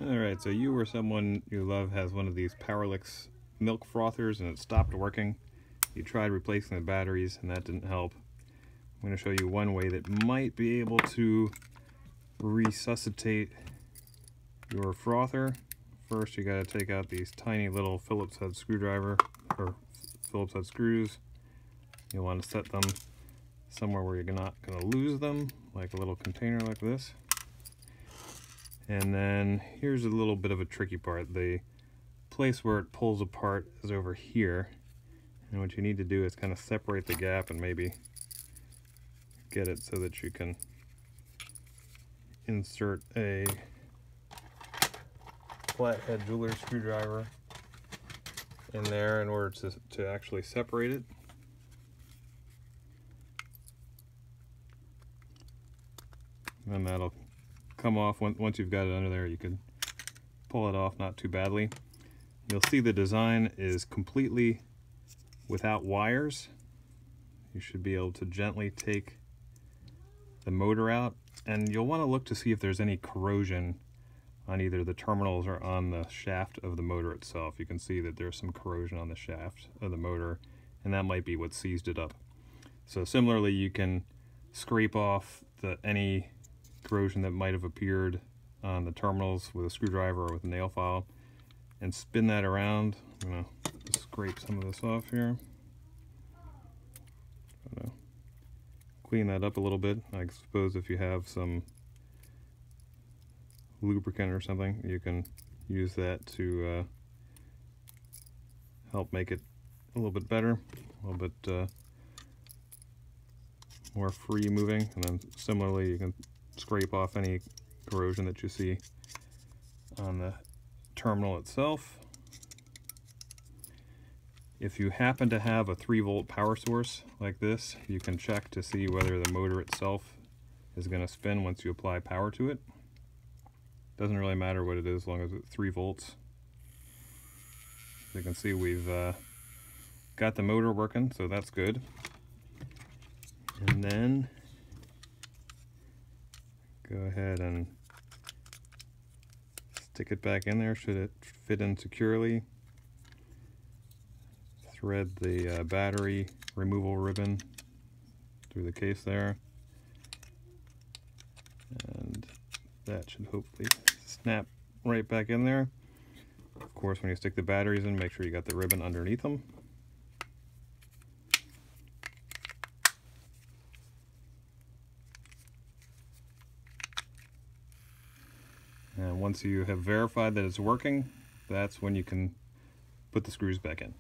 Alright, so you or someone you love has one of these PowerLix milk frothers and it stopped working. You tried replacing the batteries and that didn't help. I'm going to show you one way that might be able to resuscitate your frother. First you got to take out these tiny little Phillips head screwdriver or Phillips head screws. You'll want to set them somewhere where you're not going to lose them, like a little container like this. And then here's a little bit of a tricky part. The place where it pulls apart is over here. And what you need to do is kind of separate the gap and maybe get it so that you can insert a flathead jeweler's screwdriver in there in order to actually separate it. And that'll come off. Once you've got it under there, you can pull it off not too badly. You'll see the design is completely without wires. You should be able to gently take the motor out, and you'll want to look to see if there's any corrosion on either the terminals or on the shaft of the motor itself. You can see that there's some corrosion on the shaft of the motor, and that might be what seized it up. So similarly, you can scrape off any corrosion that might have appeared on the terminals with a screwdriver or with a nail file and spin that around. I'm going to scrape some of this off here. Clean that up a little bit. I suppose if you have some lubricant or something, you can use that to help make it a little bit better, a little bit more free moving. And then similarly, you can scrape off any corrosion that you see on the terminal itself. If you happen to have a 3-volt power source like this, you can check to see whether the motor itself is going to spin once you apply power to it. Doesn't really matter what it is as long as it's 3 volts. As you can see, we've got the motor working, so that's good. And then go ahead and stick it back in there. Should it fit in securely? Thread the battery removal ribbon through the case there, and that should hopefully snap right back in there. Of course, when you stick the batteries in, make sure you got the ribbon underneath them. And once you have verified that it's working, that's when you can put the screws back in.